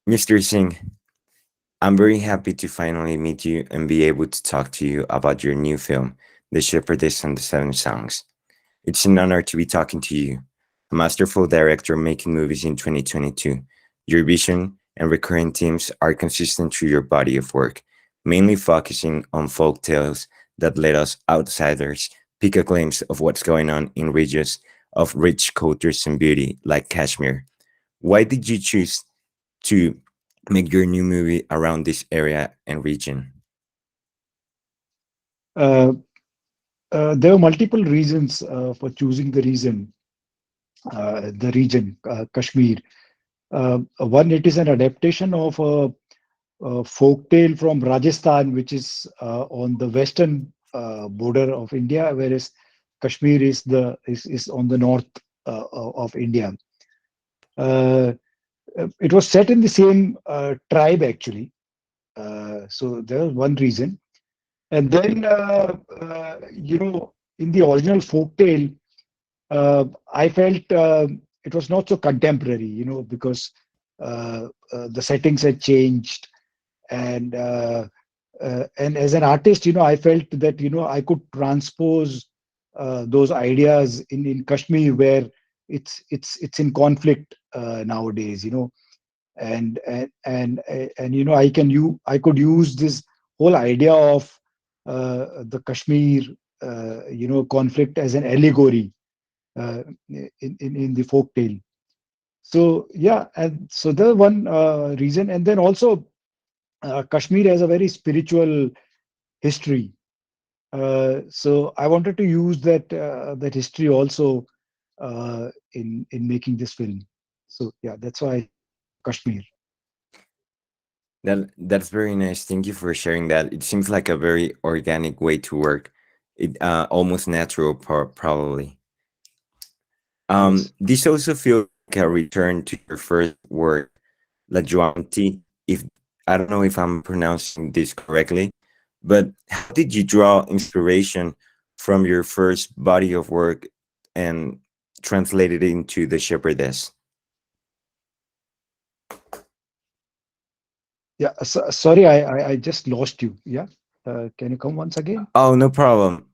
Mr. Singh, I'm very happy to finally meet you and be able to talk to you about your new film, The Shepherdess and the Seven Songs. It's an honor to be talking to you, a masterful director making movies in 2022. Your vision and recurring themes are consistent through your body of work, mainly focusing on folk tales that let us outsiders pick a glimpse of what's going on in regions of rich cultures and beauty like Kashmir. Why did you choose to make your new movie around this area and region? Uh, there are multiple reasons for choosing the region, Kashmir. One, it is an adaptation of a folk tale from Rajasthan, which is on the western border of India, whereas Kashmir is on the north of India. Uh, it was set in the same tribe actually, so there was one reason. And then, in the original folktale, I felt it was not so contemporary, because the settings had changed, and as an artist, I felt that I could transpose those ideas in Kashmir, where it's in conflict nowadays, and I could use this whole idea of the Kashmir conflict as an allegory in the folk tale. So yeah, and so the one reason, and then also Kashmir has a very spiritual history. So I wanted to use that history also in making this film. So yeah, that's why Kashmir. That's very nice. Thank you for sharing that. It seems like a very organic way to work. It almost natural, probably. Yes. This also feels like a return to your first work, La Juanti. If I don't know if I'm pronouncing this correctly, but how did you draw inspiration from your first body of work and translate it into The Shepherdess? Yeah. Sorry, I just lost you. Yeah. Can you come once again? Oh, no problem.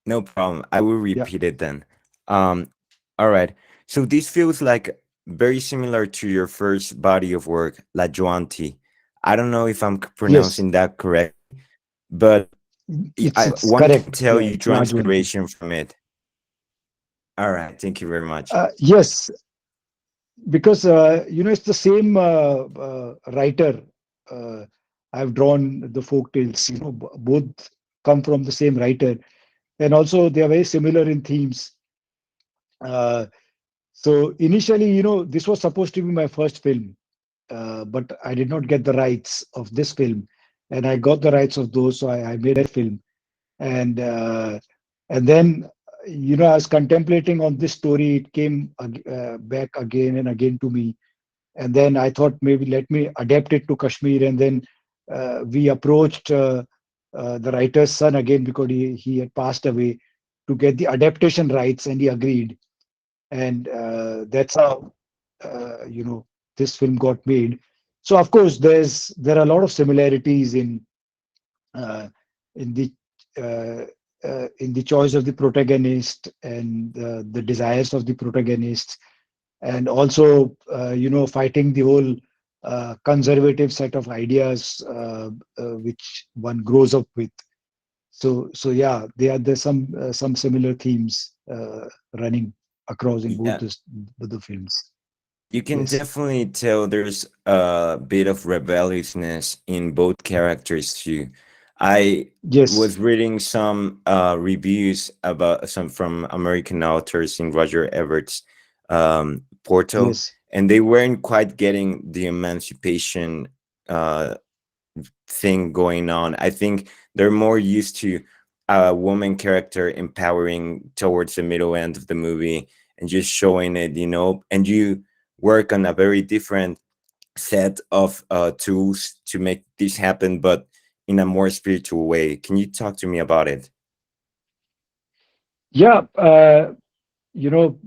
No problem. I will Yeah. repeat it then. Um, all right. So this feels like very similar to your first body of work, La Juanti. I don't know if I'm Yes. pronouncing that correct, but It's one can correct. tell Yeah. you draw Lajwanti. inspiration from it. All right. Thank you very much. Yes, because it's the same writer. Uh, I've drawn the folk tales. Both come from the same writer, and also they are very similar in themes. Uh, so initially, this was supposed to be my first film, but I did not get the rights of this film, and I got the rights of those, so I made that film. and and then I was contemplating on this story. It came back again and again to me, and then I thought maybe let me adapt it to Kashmir. And then we approached the writer's son again, because he had passed away, to get the adaptation rights, and he agreed. And that's how this film got made. So of course there are a lot of similarities uh, in the uh, in the choice of the protagonist, and the desires of the protagonist, and also fighting the whole conservative set of ideas which one grows up with. So yeah, there's some similar themes running across in both Yeah, the films. you can Yes. definitely tell there's a bit of rebelliousness in both characters too. I Yes. was reading some reviews about some from American authors in Roger Everett's portal, Yes. and they weren't quite getting the emancipation uh, thing going on. I think they're more used to a woman character empowering towards the middle end of the movie and just showing it, and you work on a very different set of tools to make this happen, but in a more spiritual way. Can you talk to me about it? Yeah. You know,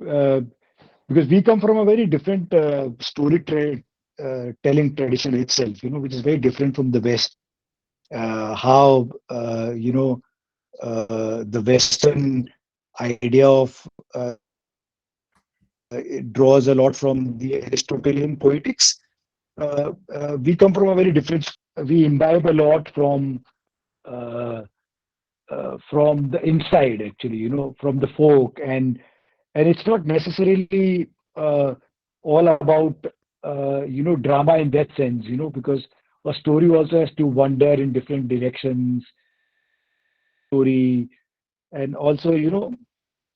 because we come from a very different story trade. telling tradition itself, which is very different from the West. How the Western idea of it draws a lot from the Aristotelian poetics. We come from a very different. We imbibe a lot from the inside, actually, from the folk, and it's not necessarily all about drama in that sense, because a story also has to wander in different directions. Story, and also,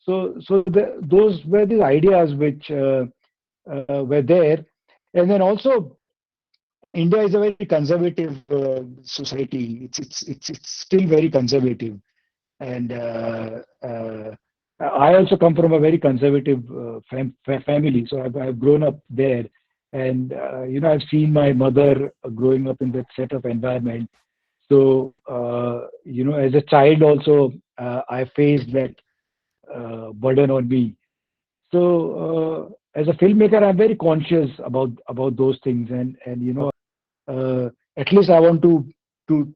those were the ideas which were there, and then also India is a very conservative society. It's still very conservative, and I also come from a very conservative family, so I've grown up there, and I've seen my mother growing up in that set of environment. So as a child also, I faced that burden on me. So as a filmmaker, I'm very conscious about those things, and at least I want to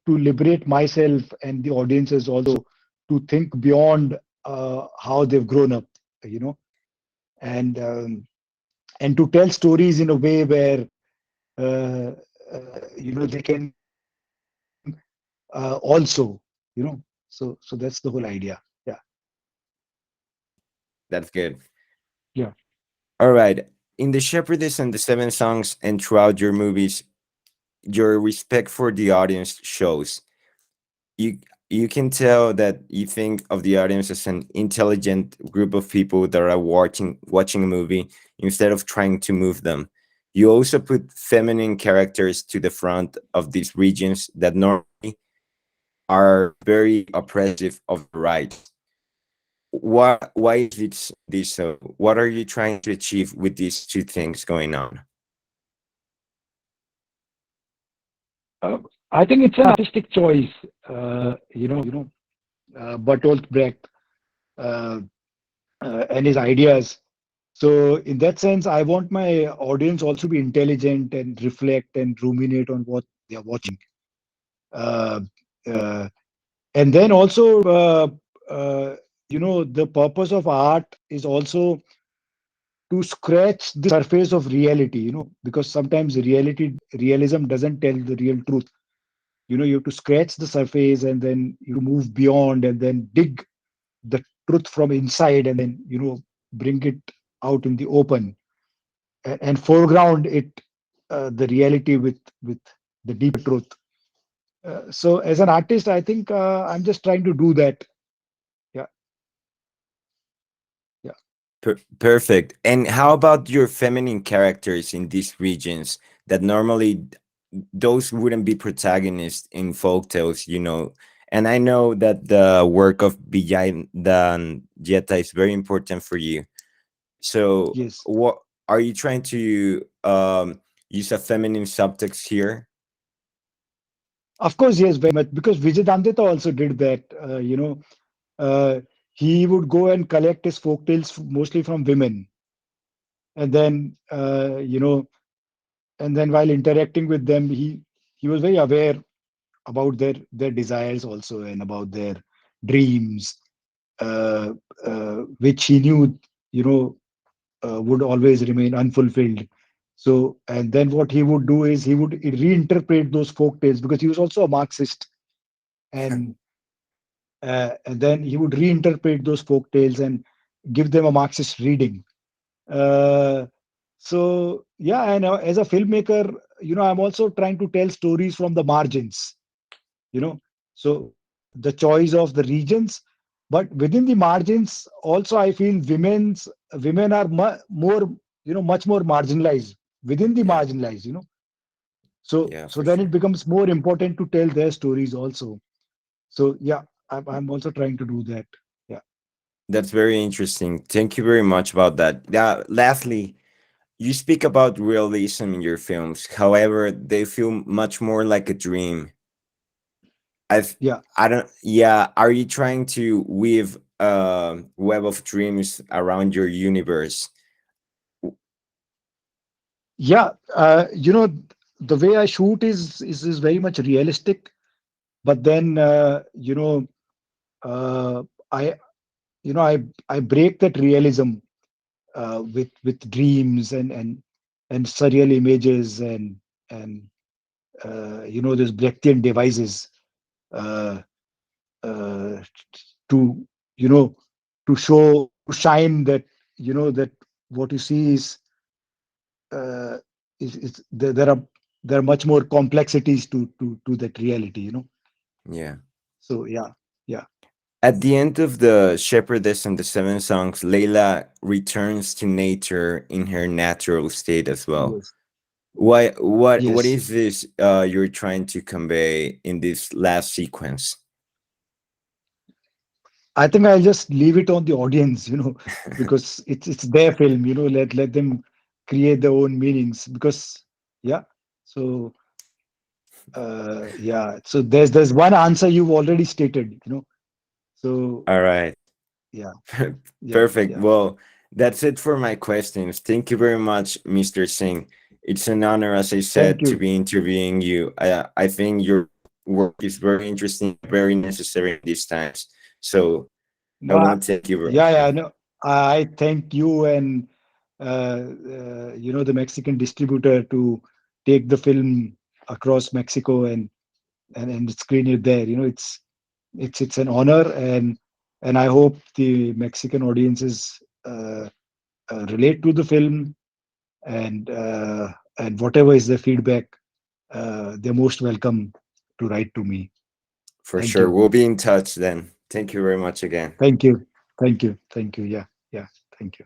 liberate myself and the audiences also to think beyond how they've grown up, you know, and to tell stories in a way where uh, they can also, so that's the whole idea. Yeah, That's good. yeah. All right. In The Shepherdess and the Seven Songs and throughout your movies, your respect for the audience shows. You you can tell that you think of the audience as an intelligent group of people that are watching a movie instead of trying to move them. You also put feminine characters to the front of these regions that normally are very oppressive of the rights. Why is this so? What are you trying to achieve with these two things going on? Uh, I think it's an artistic choice. Bertolt Brecht uh, and his ideas. So, in that sense, I want my audience also be intelligent and reflect and ruminate on what they are watching. Uh, uh, and then also, the purpose of art is also to scratch the surface of reality, because sometimes realism doesn't tell the real truth. You have to scratch the surface and then you move beyond and then dig the truth from inside and then bring it out in the open, and foreground it, the reality with the deeper truth. So as an artist, I think I'm just trying to do that. Yeah, yeah. Perfect. And how about your feminine characters in these regions that normally those wouldn't be protagonists in folktales, you know? And I know that the work of Vijay Dan Jetta is very important for you. So, Yes, what are you trying to use a feminine subtext here? of course, yes, very much, because Vijay Dandita also did that. Uh, he would go and collect his folk tales mostly from women, and then while interacting with them, he was very aware about their desires also, and about their dreams, uh, which he knew, you know would always remain unfulfilled. So, and then what he would do is he would reinterpret those folk tales, because he was also a Marxist, and then he would reinterpret those folk tales and give them a Marxist reading. Uh, so yeah, and as a filmmaker, I'm also trying to tell stories from the margins. So the choice of the regions, but within the margins also, I feel women are more, much more marginalized within the Yeah, marginalized. So yeah, so for then it sure. becomes more important to tell their stories also. So yeah, I'm also trying to do that. Yeah. That's very interesting. Thank you very much about that. Lastly, you speak about realism in your films. However, they feel much more like a dream. I've Yeah. I don't yeah, are you trying to weave a web of dreams around your universe? Yeah, the way I shoot is very much realistic, but then uh, I I break that realism with dreams and surreal images and these Brechtian devices uh, uh, to you know to shine that that what you see uh, is there are much more complexities to that reality. Yeah. So yeah, yeah, At the end of the Shepherdess and the Seven Songs, Layla returns to nature in her natural state as well. yes, What yes. is this you're trying to convey in this last sequence? I think I'll just leave it on the audience, because it's their film. Let them create their own meanings. Because yeah, so yeah, so there's one answer you've already stated. So All right. yeah, yeah, Perfect. yeah. Well, that's it for my questions. Thank you very much, Mr. Singh. It's an honor, as I Thank said, to you. be interviewing you. I think your work is very interesting, very necessary in these times. So I No, want to thank you very yeah, much. yeah. No, I thank you and the Mexican distributor to take the film across Mexico and screen it there. It's an honor, and I hope the Mexican audiences relate to the film, and whatever is the feedback, they're most welcome to write to me. For Thank sure. you. We'll be in touch then. Thank you very much again. Thank you. Thank you. Thank you. Yeah. Yeah. Thank you.